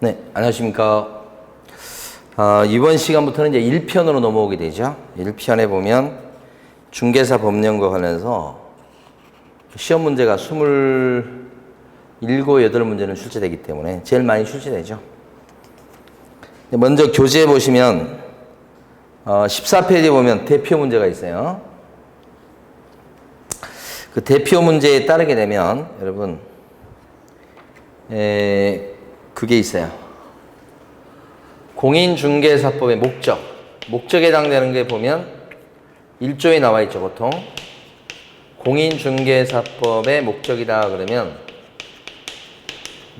네, 안녕하십니까. 이번 시간부터는 이제 1편으로 넘어오게 되죠. 1편에 보면 중개사 법령과 관련해서 시험 문제가 27, 8문제는 출제되기 때문에 제일 많이 출제되죠. 먼저 교재에 보시면 14페이지에 보면 대표 문제가 있어요. 그 대표 문제에 따르게 되면 여러분 그게 있어요. 공인중개사법의 목적에 해당되는 게 보면 1조에 나와 있죠. 보통 공인중개사법의 목적이다 그러면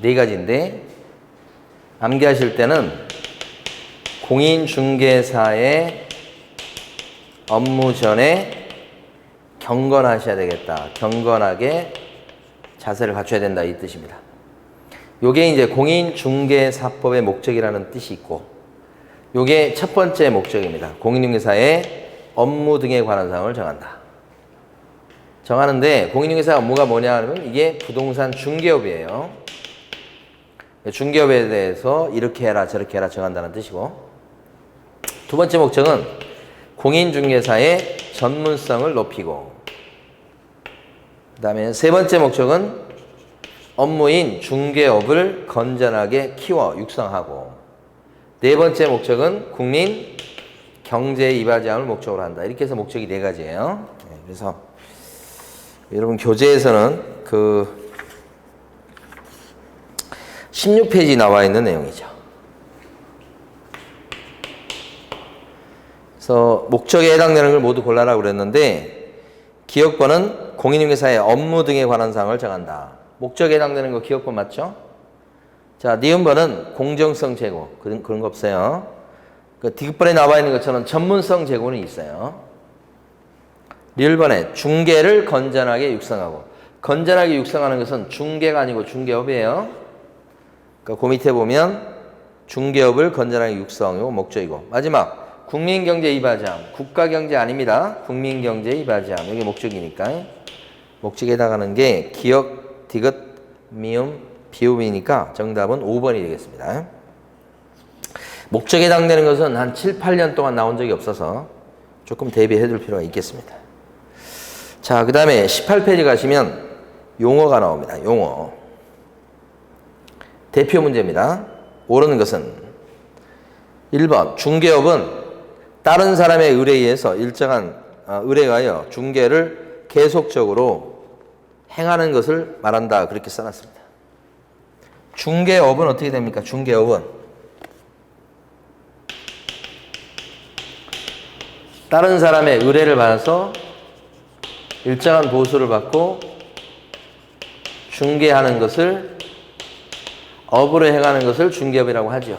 4가지인데 암기하실 때는 공인중개사의 업무 전에 경건하셔야 되겠다. 경건하게 자세를 갖춰야 된다 이 뜻입니다. 요게 이제 공인중개사법의 목적이라는 뜻이 있고, 요게 첫 번째 목적입니다. 공인중개사의 업무 등에 관한 사항을 정한다. 정하는데 공인중개사 업무가 뭐냐 하면 이게 부동산 중개업이에요. 중개업에 대해서 이렇게 해라 저렇게 해라 정한다는 뜻이고, 두 번째 목적은 공인중개사의 전문성을 높이고, 그 다음에 세 번째 목적은 업무인 중개업을 건전하게 키워 육성하고, 네 번째 목적은 국민 경제 이바지함을 목적으로 한다. 이렇게 해서 목적이 4가지예요. 그래서 여러분 교재에서는 그 16페이지 나와 있는 내용이죠. 그래서 목적에 해당되는 걸 모두 골라라 그랬는데, 기억번은 공인중개사의 업무 등에 관한 사항을 정한다. 목적에 해당되는 거 기억번 맞죠? 자, 니은번은 공정성 제고. 그런 거 없어요. 그 디귿번에 나와 있는 것처럼 전문성 제고는 있어요. 리을번에 중개를 건전하게 육성하고. 건전하게 육성하는 것은 중개가 아니고 중개업이에요. 그러니까 그 밑에 보면 중개업을 건전하게 육성하고 목적이고, 마지막 국민경제 이바지함. 국가경제 아닙니다. 국민경제 이바지함. 이게 목적이니까. 목적에 해당하는 게 기억, 디귿, 미음, 비읍이니까 정답은 5번이 되겠습니다. 목적에 해당되는 것은 한 7, 8년 동안 나온 적이 없어서 조금 대비해 둘 필요가 있겠습니다. 자, 그 다음에 18페이지 가시면 용어가 나옵니다. 용어. 대표 문제입니다. 옳은 것은 1번 중개업은 다른 사람의 의뢰에 의해서 일정한 의뢰에 의하여 중개를 계속적으로 행하는 것을 말한다. 그렇게 써놨습니다. 중개업은 어떻게 됩니까? 중개업은 다른 사람의 의뢰를 받아서 일정한 보수를 받고 중개하는 것을, 업으로 행하는 것을 중개업이라고 하죠.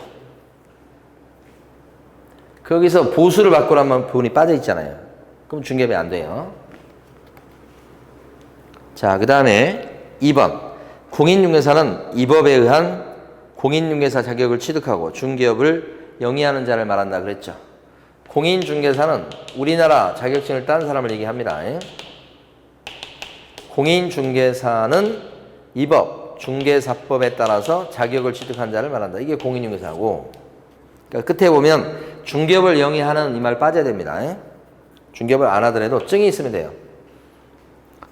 거기서 보수를 받고라면 부분이 빠져 있잖아요. 그럼 중개업이 안 돼요. 자, 그 다음에 2번. 공인중개사는 이 법에 의한 공인중개사 자격을 취득하고 중개업을 영위하는 자를 말한다 그랬죠. 공인중개사는 우리나라 자격증을 딴 사람을 얘기합니다. 공인중개사는 이 법, 중개사법에 따라서 자격을 취득한 자를 말한다. 이게 공인중개사고, 그러니까 끝에 보면 중개업을 영위하는 이 말 빠져야 됩니다. 중개업을 안 하더라도 증이 있으면 돼요.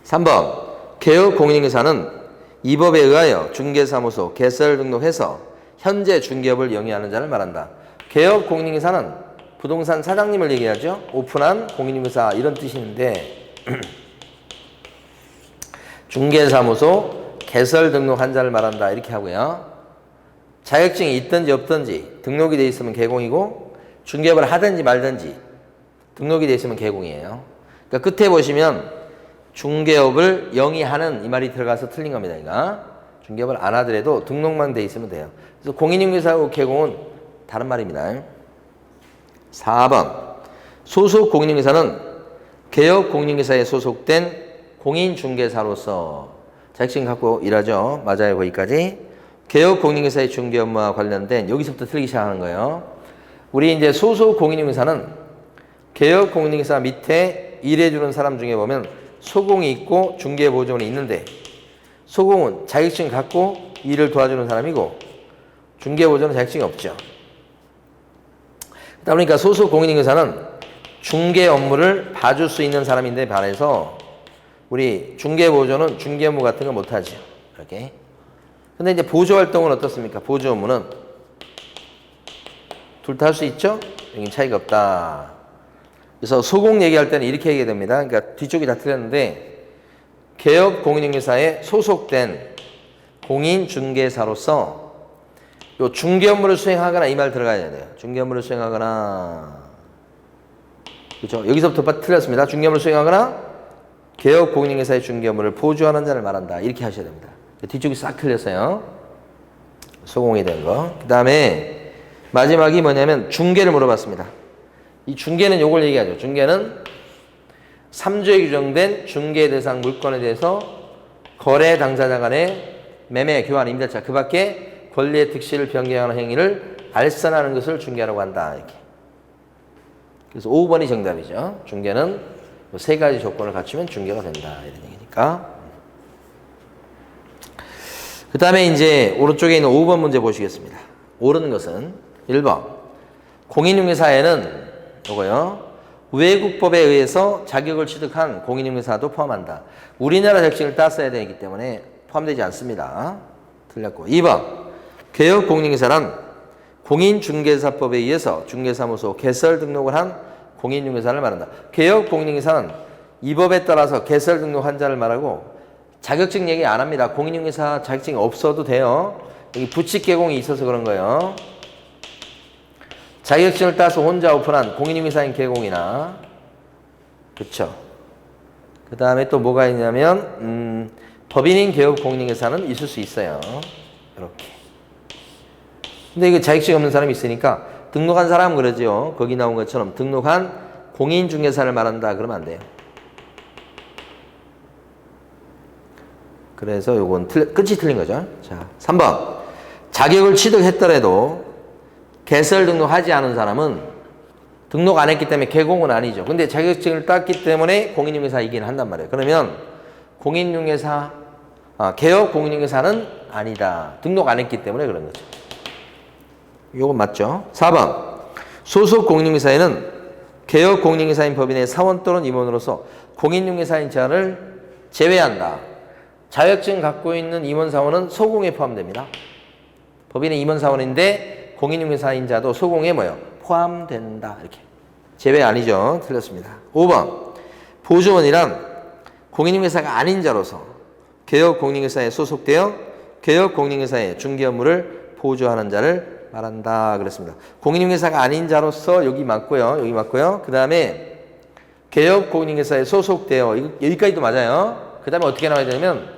3번. 개업 공인중개사는 이 법에 의하여 중개사무소 개설 등록해서 현재 중개업을 영위하는 자를 말한다. 개업 공인중개사는 부동산 사장님을 얘기하죠. 오픈한 공인중개사 이런 뜻인데 중개사무소 개설 등록한 자를 말한다 이렇게 하고요. 자격증이 있든지 없든지 등록이 돼 있으면 개공이고, 중개업을 하든지 말든지 등록이 돼 있으면 개공이에요. 그러니까 끝에 보시면 중개업을 영위하는 이 말이 들어가서 틀린 겁니다. 그러니까 중개업을 안 하더라도 등록만 돼 있으면 돼요. 그래서 공인중개사하고 개공은 다른 말입니다. 4번. 소속 공인중개사는 개업 공인중개사에 소속된 공인중개사로서 자격증 갖고 일하죠. 맞아요. 거기까지. 개업 공인중개사의 중개 업무와 관련된, 여기서부터 틀리기 시작하는 거예요. 우리 이제 소속 공인중개사는 개업 공인중개사 밑에 일해주는 사람 중에 보면 소공이 있고 중개보조원이 있는데, 소공은 자격증 갖고 일을 도와주는 사람이고, 중개보조는 자격증이 없죠. 그러다 보니까 소속 공인인증사는 중개 업무를 봐줄 수 있는 사람인데 반해서 우리 중개보조는 중개 업무 같은 거 못하죠. 이렇게. 근데 이제 보조 활동은 어떻습니까? 보조 업무는 둘 다 할 수 있죠? 여긴 차이가 없다. 그래서 소공 얘기할 때는 이렇게 얘기해야 됩니다. 그러니까 뒤쪽이 다 틀렸는데 개업 공인인증사에 소속된 공인중개사로서 요 중개 업무를 수행하거나 이 말 들어가야 돼요. 중개 업무를 수행하거나 그렇죠? 여기서부터 틀렸습니다. 중개 업무를 수행하거나 개업 공인인증사의 중개 업무를 보조하는 자를 말한다. 이렇게 하셔야 됩니다. 뒤쪽이 싹 틀렸어요. 소공이 된 거. 그 다음에 마지막이 뭐냐면 중개를 물어봤습니다. 이 중개는 요걸 얘기하죠. 중개는 3조에 규정된 중개 대상 물건에 대해서 거래 당사자 간의 매매, 교환, 임대차 그 밖에 권리의 특실을 변경하는 행위를 알선하는 것을 중개라고 한다. 이렇게. 그래서 5번이 정답이죠. 중개는 세 가지 조건을 갖추면 중개가 된다. 이런 얘기니까. 그 다음에 이제 오른쪽에 있는 5번 문제 보시겠습니다. 옳은 것은 1번. 공인중개사에는 요거요. 외국법에 의해서 자격을 취득한 공인중개사도 포함한다. 우리나라 자격증을 땄어야 되기 때문에 포함되지 않습니다. 틀렸고. 2번. 개업 공인중개사란 공인중개사법에 의해서 중개사무소 개설 등록을 한 공인중개사를 말한다. 개업 공인중개사는 이 법에 따라서 개설 등록한 자를 말하고 자격증 얘기 안 합니다. 공인중개사 자격증이 없어도 돼요. 여기 부칙 개공이 있어서 그런 거예요. 자격증을 따서 혼자 오픈한 공인중개사인 개공이나 그쵸. 그 다음에 또 뭐가 있냐면 법인인 개업 공인중개사는 있을 수 있어요. 이렇게. 근데 이거 자격증 없는 사람이 있으니까 등록한 사람은 그러죠. 거기 나온 것처럼 등록한 공인중개사를 말한다. 그러면 안 돼요. 그래서 요건 끝이 틀린 거죠. 자, 3번. 자격을 취득했더라도 개설 등록하지 않은 사람은 등록 안 했기 때문에 개공은 아니죠. 근데 자격증을 땄기 때문에 공인중개사이긴 한단 말이에요. 그러면 공인중개사, 개업 공인중개사는 아니다. 등록 안 했기 때문에 그런 거죠. 요건 맞죠. 4번. 소속 공인중개사에는 개업 공인중개사인 법인의 사원 또는 임원으로서 공인중개사인 자를 제외한다. 자격증 갖고 있는 임원사원은 소공에 포함됩니다. 법인의 임원사원인데 공인중개사인 자도 소공에 뭐요? 포함된다. 이렇게. 제외 아니죠. 틀렸습니다. 5번. 보조원이란 공인중개사가 아닌 자로서 개업 공인중개사에 소속되어 개업 공인중개사의 중개 업무를 보조하는 자를 말한다. 그랬습니다. 공인중개사가 아닌 자로서 여기 맞고요. 여기 맞고요. 그 다음에 개업 공인중개사에 소속되어 여기까지도 맞아요. 그 다음에 어떻게 나와야 되냐면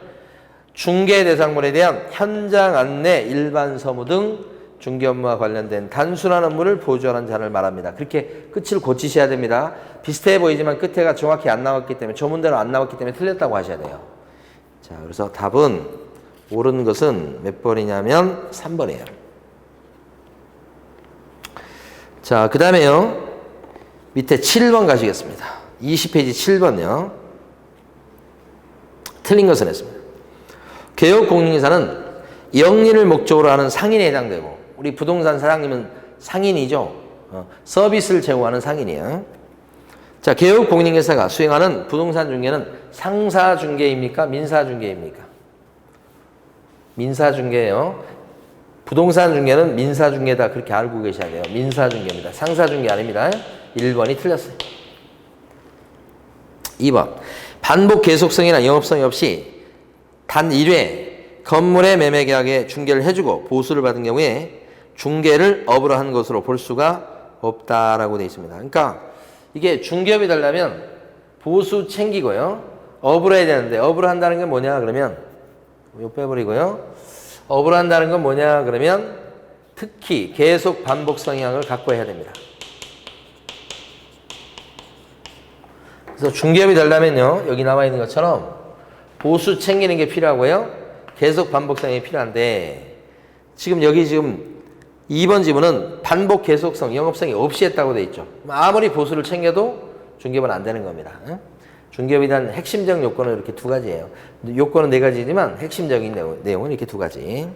중개 대상물에 대한 현장 안내, 일반 서무 등 중개 업무와 관련된 단순한 업무를 보조하는 자를 말합니다. 그렇게 끝을 고치셔야 됩니다. 비슷해 보이지만 끝에가 정확히 안 나왔기 때문에 조문대로 안 나왔기 때문에 틀렸다고 하셔야 돼요. 자, 그래서 답은 옳은 것은 몇 번이냐면 3번이에요. 자, 그 다음에요. 밑에 7번 가시겠습니다. 20페이지 7번요. 틀린 것은 했습니다. 개업 공인중개사는 영리를 목적으로 하는 상인에 해당되고 우리 부동산 사장님은 상인이죠. 서비스를 제공하는 상인이에요. 자, 개업 공인중개사가 수행하는 부동산 중개는 상사중개입니까? 민사중개입니까? 민사중개예요. 부동산 중개는 민사중개다. 그렇게 알고 계셔야 돼요. 민사중개입니다. 상사중개 아닙니다. 1번이 틀렸어요. 2번. 반복 계속성이나 영업성이 없이 단 1회 건물의 매매 계약에 중개를 해주고 보수를 받은 경우에 중개를 업으로 한 것으로 볼 수가 없다라고 되어 있습니다. 그러니까 이게 중개업이 되려면 보수 챙기고요. 업으로 해야 되는데 업으로 한다는 게 뭐냐 그러면 이거 빼버리고요. 업으로 한다는 건 뭐냐 그러면 특히 계속 반복 성향을 갖고 해야 됩니다. 그래서 중개업이 되려면요. 여기 나와 있는 것처럼 보수 챙기는 게 필요하고요. 계속 반복성이 필요한데 지금 여기 지금 2번 지문은 반복 계속성, 영업성이 없이 했다고 돼 있죠. 아무리 보수를 챙겨도 중개업은 안 되는 겁니다. 중개업에 대한 핵심적 요건은 이렇게 두 가지예요. 요건은 네 가지지만 핵심적인 내용은 이렇게 두 가지.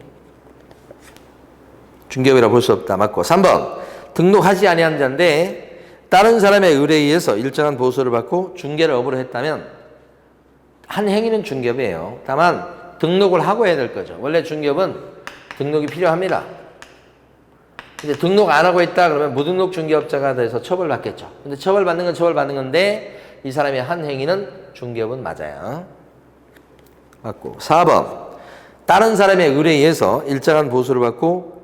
중개업이라 볼 수 없다. 맞고. 3번. 등록하지 아니한 자인데 다른 사람의 의뢰에 의해서 일정한 보수를 받고 중개를 업으로 했다면 한 행위는 중개업이에요. 다만 등록을 하고 해야 될 거죠. 원래 중개업은 등록이 필요합니다. 근데 등록 안 하고 있다 그러면 무등록 중개업자가 돼서 처벌받겠죠. 근데 처벌받는 건 처벌받는 건데 이 사람이 한 행위는 중개업은 맞아요. 맞고. 4번. 다른 사람의 의뢰에 의해서 일정한 보수를 받고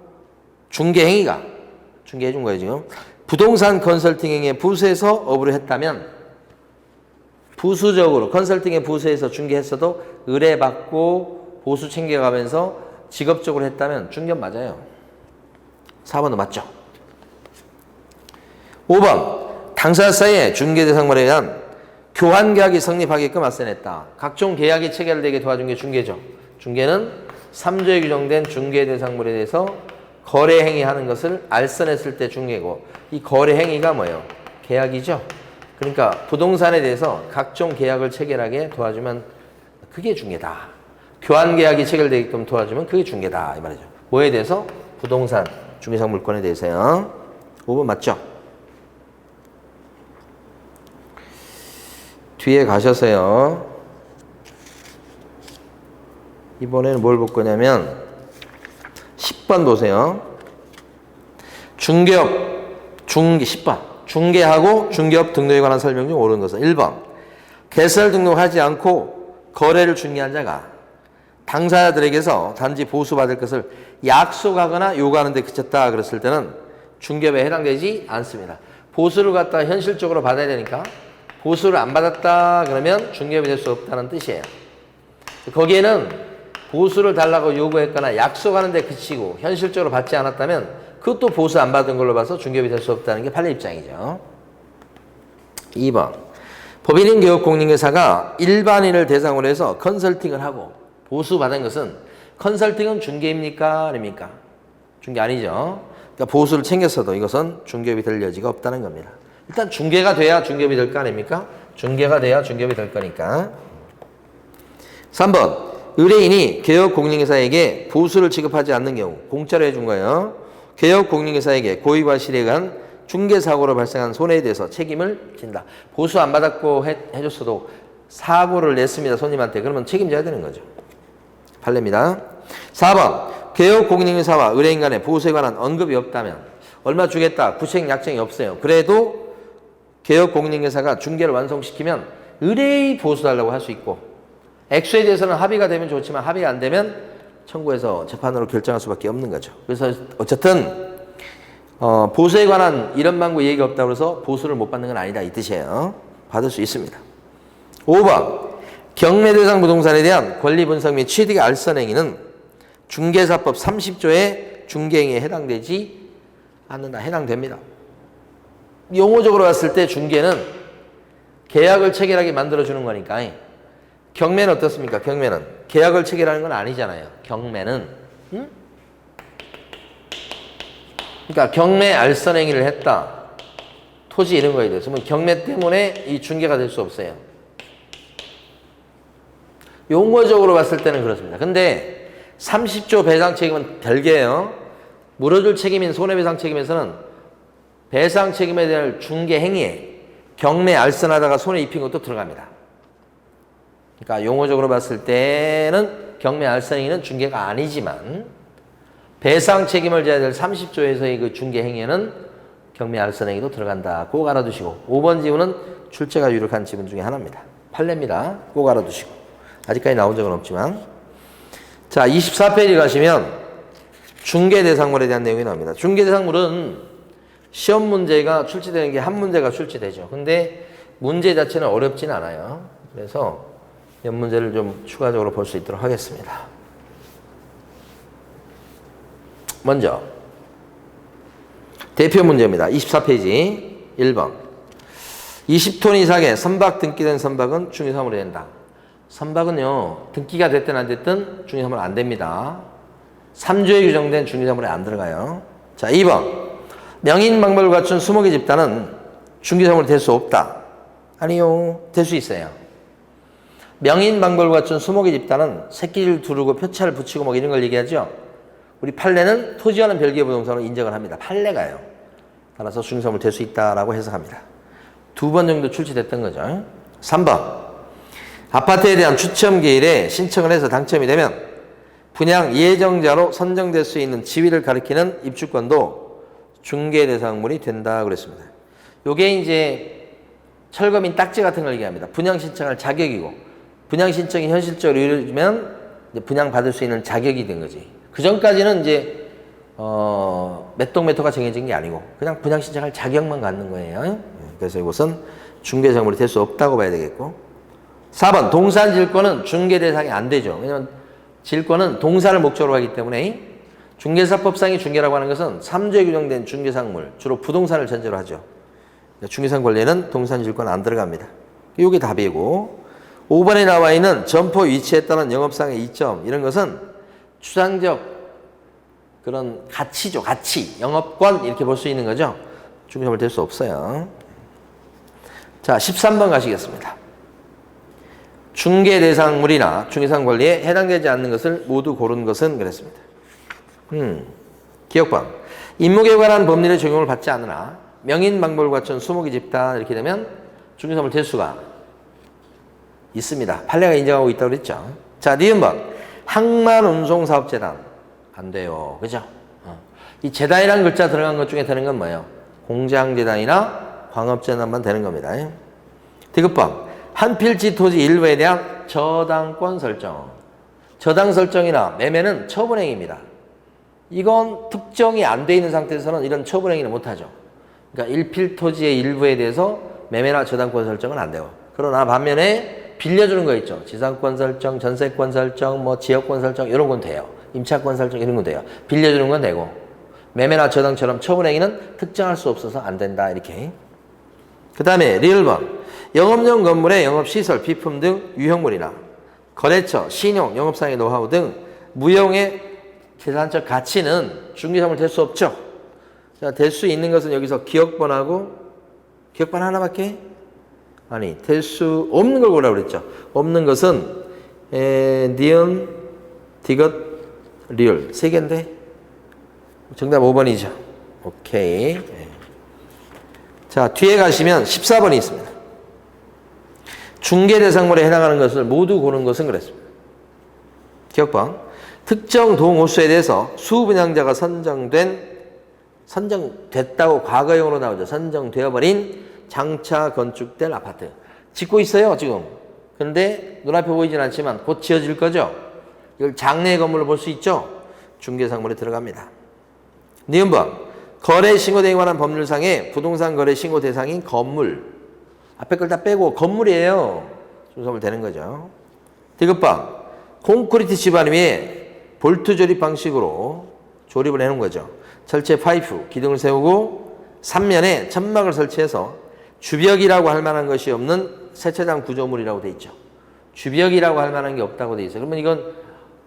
중개행위가 중개해 준 거예요 지금. 부동산 컨설팅 행위에 부수해서 업으로 했다면 부수적으로 컨설팅에 부수해서 중개했어도 의뢰받고 보수 챙겨가면서 직업적으로 했다면 중개업 맞아요. 4번도 맞죠. 5번. 당사자 사이에 중개대상물에 의한 교환계약이 성립하게끔斡旋했다. 각종 계약이 체결되게 도와준 게 중개죠. 중개는 3조에 규정된 중개대상물에 대해서 거래 행위하는 것을 알선했을 때 중개고 이 거래 행위가 뭐예요? 계약이죠. 그러니까 부동산에 대해서 각종 계약을 체결하게 도와주면 그게 중개다. 교환계약이 체결되게끔 도와주면 그게 중개다 이 말이죠. 뭐에 대해서? 부동산 중개상물권에 대해서요. 5번 맞죠? 뒤에 가셔서요. 이번에는 뭘 볼 거냐면 10번 보세요. 중개업, 10번. 중개하고 중개업 등록에 관한 설명 중 옳은 것은 1번. 개설 등록하지 않고 거래를 중개한 자가 당사자들에게서 단지 보수받을 것을 약속하거나 요구하는 데 그쳤다 그랬을 때는 중개업에 해당되지 않습니다. 보수를 갖다 현실적으로 받아야 되니까 보수를 안 받았다 그러면 중개업이 될 수 없다는 뜻이에요. 거기에는 보수를 달라고 요구했거나 약속하는 데 그치고 현실적으로 받지 않았다면 그것도 보수 안 받은 걸로 봐서 중개업이 될 수 없다는 게 판례 입장이죠. 2번. 법인인 개업공인회사가 일반인을 대상으로 해서 컨설팅을 하고 보수 받은 것은 컨설팅은 중개입니까? 아닙니까? 중개 아니죠. 그러니까 보수를 챙겼어도 이것은 중개업이 될 여지가 없다는 겁니다. 일단 중개가 돼야 중개업이 될 거 아닙니까? 중개가 돼야 중개업이 될 거니까. 3번. 의뢰인이 개업공인회사에게 보수를 지급하지 않는 경우 공짜로 해준 거예요. 개업공인회사에게 고의와 실에 의한 중개사고로 발생한 손해에 대해서 책임을 진다. 보수 안 받았고 해줬어도 사고를 냈습니다. 손님한테. 그러면 책임져야 되는 거죠. 판례입니다. 4번. 개업공인회사와 의뢰인 간에 보수에 관한 언급이 없다면 얼마 주겠다. 구책 약정이 없어요. 그래도 개업공인회사가 중개를 완성시키면 의뢰의 보수 달라고 할 수 있고 액수에 대해서는 합의가 되면 좋지만 합의가 안 되면 청구해서 재판으로 결정할 수밖에 없는 거죠. 그래서 어쨌든 보수에 관한 이런 방구 얘기가 없다고 해서 보수를 못 받는 건 아니다 이 뜻이에요. 받을 수 있습니다. 5번. 경매 대상 부동산에 대한 권리 분석 및 취득의 알선 행위는 중개사법 30조의 중개행위에 해당되지 않는다. 해당됩니다. 용어적으로 봤을 때 중개는 계약을 체결하게 만들어주는 거니까 경매는 어떻습니까? 경매는 계약을 체결하는 건 아니잖아요. 경매는 그러니까 경매 알선 행위를 했다. 토지 이런 거에 대해서 경매 때문에 이 중개가 될 수 없어요. 용어적으로 봤을 때는 그렇습니다. 근데 30조 배상 책임은 별개예요. 물어줄 책임인 손해배상 책임에서는 배상 책임에 대한 중개 행위에 경매 알선하다가 손해 입힌 것도 들어갑니다. 그러니까 용어적으로 봤을 때는 경매 알선 행위는 중개가 아니지만 배상 책임을 져야 될 30조에서의 그 중개 행위에는 경매 알선 행위도 들어간다. 꼭 알아두시고 5번 지문은 출제가 유력한 지문 중에 하나입니다. 판례입니다. 꼭 알아두시고 아직까지 나온 적은 없지만 자 24페이지 가시면 중개대상물에 대한 내용이 나옵니다. 중개대상물은 시험 문제가 출제되는 게 한 문제가 출제되죠. 근데 문제 자체는 어렵진 않아요. 그래서 몇 문제를 좀 추가적으로 볼 수 있도록 하겠습니다. 먼저 대표 문제입니다. 24페이지 1번 20톤 이상의 선박 등기된 선박은 중개사물이 된다. 선박은요 등기가 됐든 안 됐든 중개사물 안 됩니다. 3조에 규정된 중개사물에 안 들어가요. 자 2번 명인방법을 갖춘 20개 집단은 중개사물이 될 수 없다. 아니요. 될 수 있어요. 명인방법을 갖춘 20개 집단은 새끼를 두르고 표차를 붙이고 뭐 이런 걸 얘기하죠. 우리 판례는 토지와는 별개의 부동산으로 인정을 합니다. 판례가요. 따라서 중개사물 될 수 있다라고 해석합니다. 2번 정도 출제됐던 거죠. 3번. 아파트에 대한 추첨 기일에 신청을 해서 당첨이 되면 분양 예정자로 선정될 수 있는 지위를 가리키는 입주권도 중개 대상물이 된다 그랬습니다. 요게 이제 철거민 딱지 같은 걸 얘기합니다. 분양 신청할 자격이고 분양 신청이 현실적으로 이루어지면 이제 분양 받을 수 있는 자격이 된 거지. 그 전까지는 이제 몇 동 몇 호가 정해진 게 아니고 그냥 분양 신청할 자격만 갖는 거예요. 그래서 이것은 중개 대상물이 될 수 없다고 봐야 되겠고. 4번 동산 질권은 중개 대상이 안 되죠. 왜냐하면 질권은 동사를 목적으로 하기 때문에 중개사법상의 중개라고 하는 것은 3조에 규정된 중개상물, 주로 부동산을 전제로 하죠. 중개상 권리에는 동산 질권 안 들어갑니다. 이게 답이고 5번에 나와 있는 점포 위치에 따른 영업상의 이점 이런 것은 추상적 그런 가치죠. 가치, 영업권 이렇게 볼 수 있는 거죠. 중개상물 될 수 없어요. 자, 13번 가시겠습니다. 중개 대상물이나 중개상 권리에 해당되지 않는 것을 모두 고른 것은 그랬습니다. 기억방. 임목에 관한 법률의 적용을 받지 않으나 명인 방법을 갖춘 수목의 집단 이렇게 되면 중개상물 될 수가 있습니다. 판례가 인정하고 있다고 그랬죠. 자, 니은번. 항만운송사업재단 안 돼요. 그죠? 이 재단이라는 글자 들어간 것 중에 되는 건 뭐예요? 공장재단이나 광업재단만 되는 겁니다. 디귿번. 한 필지 토지 일부에 대한 저당권 설정. 저당 설정이나 매매는 처분행위입니다. 이건 특정이 안 돼 있는 상태에서는 이런 처분행위는 못하죠. 그러니까 1필 토지의 일부에 대해서 매매나 저당권 설정은 안 돼요. 그러나 반면에 빌려주는 거 있죠. 지상권 설정, 전세권 설정, 뭐 지역권 설정 이런 건 돼요. 임차권 설정 이런 건 돼요. 빌려주는 건 되고 매매나 저당처럼 처분행위는 특정할 수 없어서 안 된다 이렇게. 그 다음에 리을번. 영업용 건물의 영업시설, 비품 등 유형물이나 거래처, 신용, 영업상의 노하우 등 무형의 재산적 가치는 중개상물 될 수 없죠. 자, 될 수 있는 것은 여기서 기억번하고 기억번 하나밖에? 아니, 될 수 없는 걸 고르라고 그랬죠. 없는 것은 니은, 디귿, 리을 세 개인데 정답 5번이죠. 오케이. 자, 뒤에 가시면 14번이 있습니다. 중개 대상물에 해당하는 것을 모두 고른 것은 그랬습니다. 기억방. 특정 동호수에 대해서 수분양자가 선정됐다고 과거형으로 나오죠. 선정되어버린 장차 건축될 아파트. 짓고 있어요, 지금. 그런데 눈앞에 보이진 않지만 곧 지어질 거죠. 이걸 장래 건물로 볼 수 있죠. 중개상물에 들어갑니다. 니은번. 거래 신고 등에 관한 법률상의 부동산 거래 신고 대상인 건물. 앞에 걸 다 빼고 건물이에요. 중개상물 되는 거죠. 디귿번. 콘크리트 집안 위에 볼트 조립 방식으로 조립을 해놓은 거죠. 철제 파이프, 기둥을 세우고 3면에 천막을 설치해서 주벽이라고 할 만한 것이 없는 세차장 구조물이라고 돼 있죠. 주벽이라고 할 만한 게 없다고 돼 있어요. 그러면 이건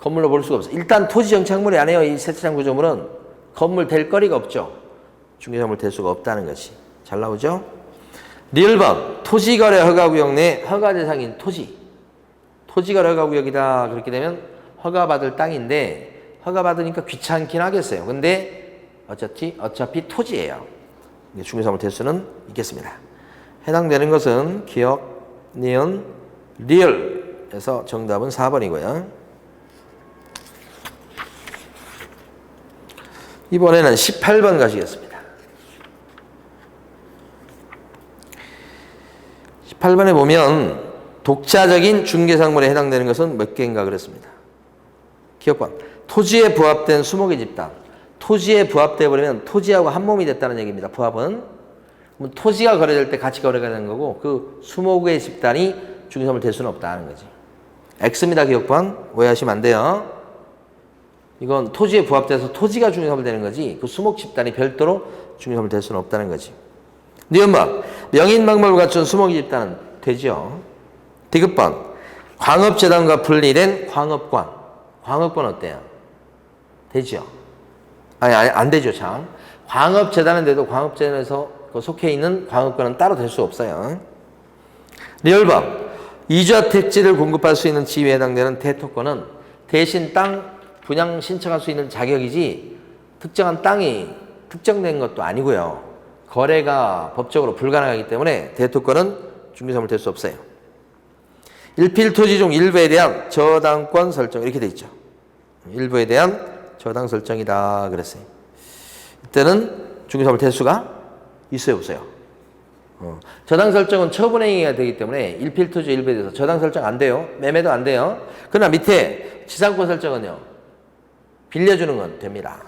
건물로 볼 수가 없어요. 일단 토지 정착물이 아니에요. 이 세차장 구조물은 건물 될 거리가 없죠. 중개상물 될 수가 없다는 것이. 잘 나오죠? 리을번. 토지거래 허가구역 내 허가 대상인 토지. 토지거래 허가구역이다. 그렇게 되면 허가받을 땅인데 허가받으니까 귀찮긴 하겠어요. 근데 어차피 토지예요. 중개상물 될 수는 있겠습니다. 해당되는 것은 기억, 니은, 리을에서 정답은 4번이고요. 이번에는 18번 가시겠습니다. 18번에 보면 독자적인 중개상물에 해당되는 것은 몇 개인가 그랬습니다. 기억번. 토지에 부합된 수목의 집단. 토지에 부합되어 버리면 토지하고 한 몸이 됐다는 얘기입니다. 부합은. 그럼 토지가 거래될 때 같이 거래가 되는 거고 그 수목의 집단이 중개상물 될 수는 없다는 거지. X입니다. 기억번. 오해하시면 안 돼요. 이건 토지에 부합돼서 토지가 중개상물 되는 거지 그 수목 집단이 별도로 중개상물 될 수는 없다는 거지. 니은번. 명인 방법을 갖춘 수목 집단은 되죠. 디귿번. 광업재단과 분리된 광업관. 광업관 어때요? 되죠. 아니 안 되죠. 참. 광업재단은 돼도 광업재단에서 속해 있는 광업관은 따로 될 수 없어요. 리을번. 이주택지를 공급할 수 있는 지위에 해당되는 대토권은 대신 땅 분양 신청할 수 있는 자격이지 특정한 땅이 특정된 것도 아니고요. 거래가 법적으로 불가능하기 때문에 대토권은 중개사물 될 수 없어요. 일필토지 중 일부에 대한 저당권 설정 이렇게 돼 있죠. 일부에 대한 저당 설정이다 그랬어요. 이때는 중개사물 될 수가 있어요 없어요? 저당 설정은 처분행위가 되기 때문에 일필토지 일부에 대해서 저당 설정 안 돼요. 매매도 안 돼요. 그러나 밑에 지상권 설정은요. 빌려주는 건 됩니다.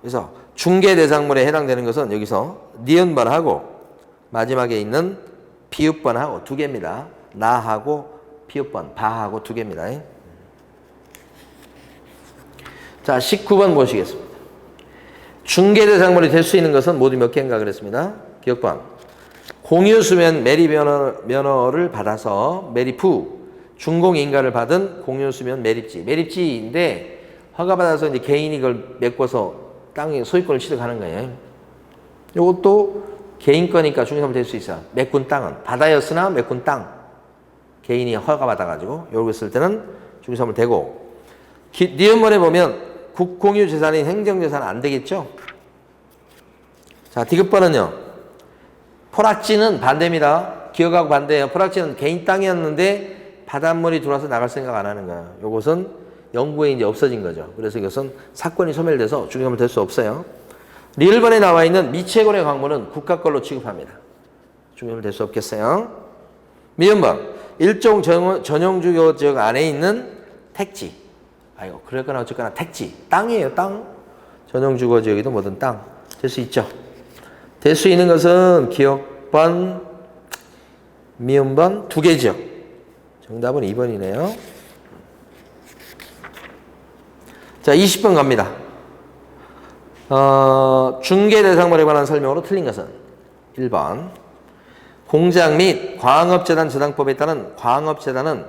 그래서 중개대상물에 해당되는 것은 여기서 니은번하고 마지막에 있는 비읍번하고 두 개입니다. 나하고 피읍번, 바하고 두 개입니다. 자, 19번 보시겠습니다. 중개대상물이 될 수 있는 것은 모두 몇 개인가 그랬습니다. 기억번. 공유수면 매립 면허를 받아서 매립 후 준공인가를 받은 공유수면 매립지. 매립지인데 허가받아서 이제 개인이 그걸 메꿔서 땅에 소유권을 취득하는 거예요. 이것도 개인 거니까 중개사물 될 수 있어요. 메꾼 땅은. 바다였으나 메꾼 땅. 개인이 허가받아가지고 요걸 쓸 때는 중개사물 되고. 니은번에 보면 국공유 재산인 행정재산은 안 되겠죠? 자, 디귿번은요. 포락지는 반대입니다. 기억하고 반대예요. 포락지는 개인 땅이었는데 바닷물이 들어와서 나갈 생각 안 하는 거예요. 요것은 영구에 이제 없어진 거죠. 그래서 이것은 사건이 소멸돼서 중개사물 될 수 없어요. 리을번에 나와 있는 미채권의 광물은 국가 걸로 취급합니다. 중개사물 될 수 없겠어요. 미음번. 일종 전용주거 지역 안에 있는 택지. 아이고, 그랬거나 어쨌거나 택지. 땅이에요, 땅. 전용주거 지역이든 뭐든 땅. 될 수 있죠. 될 수 있는 것은 기억번, 미음번 두 개죠. 정답은 2번이네요. 자, 20번 갑니다. 중개대상물에 관한 설명으로 틀린 것은 1번. 공장 및 광업재단 저당법에 따른 광업재단은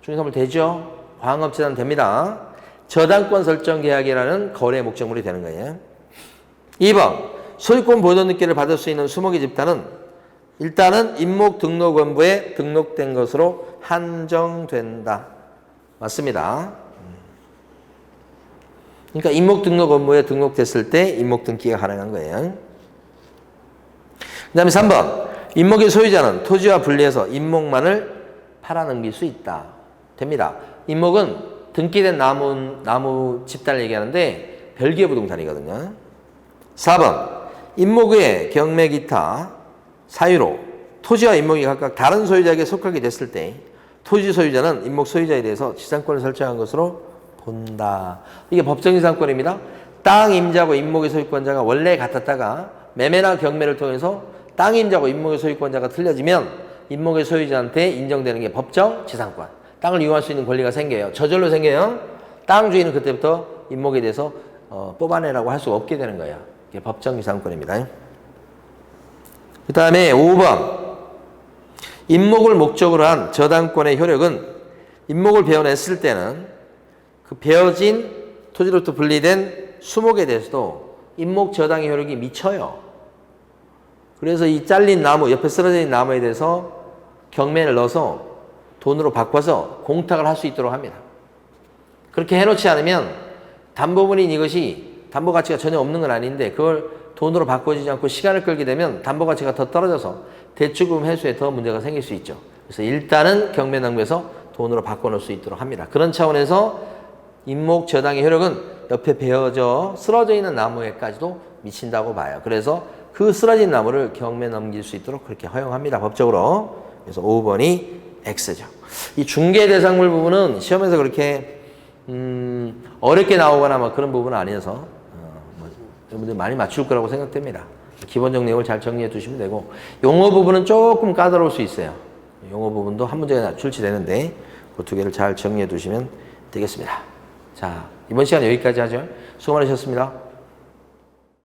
중개사물 되죠? 광업재단 됩니다. 저당권 설정 계약이라는 거래 목적물이 되는 거예요. 2번. 소유권 보존 등기를 받을 수 있는 수목의 집단은 일단은 임목등록원부에 등록된 것으로 한정된다. 맞습니다. 그러니까 임목등록원부에 등록됐을 때 임목등기가 가능한 거예요. 그 다음에 3번. 임목의 소유자는 토지와 분리해서 임목만을 팔아넘길 수 있다. 됩니다. 임목은 등기된 나무 집단을 얘기하는데 별개의 부동산이거든요. 4번. 임목의 경매 기타 사유로 토지와 임목이 각각 다른 소유자에게 속하게 됐을 때 토지 소유자는 임목 소유자에 대해서 지상권을 설정한 것으로 본다. 이게 법정 지상권입니다. 땅 임자고 임목의 소유권자가 원래 같았다가 매매나 경매를 통해서 땅 임자고 임목의 소유권자가 틀려지면 임목의 소유자한테 인정되는 게 법정 지상권. 땅을 이용할 수 있는 권리가 생겨요. 저절로 생겨요. 땅 주인은 그때부터 임목에 대해서 뽑아내라고 할 수가 없게 되는 거예요. 이게 법정 지상권입니다. 그 다음에 5번. 임목을 목적으로 한 저당권의 효력은 임목을 베어냈을 때는 그 베어진 토지로부터 분리된 수목에 대해서도 임목 저당의 효력이 미쳐요. 그래서 이 잘린 나무, 옆에 쓰러진 나무에 대해서 경매를 넣어서 돈으로 바꿔서 공탁을 할 수 있도록 합니다. 그렇게 해놓지 않으면 담보물인 이것이 담보 가치가 전혀 없는 건 아닌데 그걸 돈으로 바꿔주지 않고 시간을 끌게 되면 담보 가치가 더 떨어져서 대출금 회수에 더 문제가 생길 수 있죠. 그래서 일단은 경매 낭비에서 돈으로 바꿔놓을 수 있도록 합니다. 그런 차원에서 임목 저당의 효력은 옆에 베어져 쓰러져 있는 나무에까지도 미친다고 봐요. 그래서 그 쓰러진 나무를 경매 넘길 수 있도록 그렇게 허용합니다. 법적으로. 그래서 5번이 X죠. 이 중개대상물 부분은 시험에서 그렇게 어렵게 나오거나 막 그런 부분은 아니어서 여러분들 많이 맞출 거라고 생각됩니다. 기본적 내용을 잘 정리해 두시면 되고 용어 부분은 조금 까다로울 수 있어요. 용어 부분도 한 문제가 출제되는데 그 두 개를 잘 정리해 두시면 되겠습니다. 자, 이번 시간 여기까지 하죠. 수고 많으셨습니다.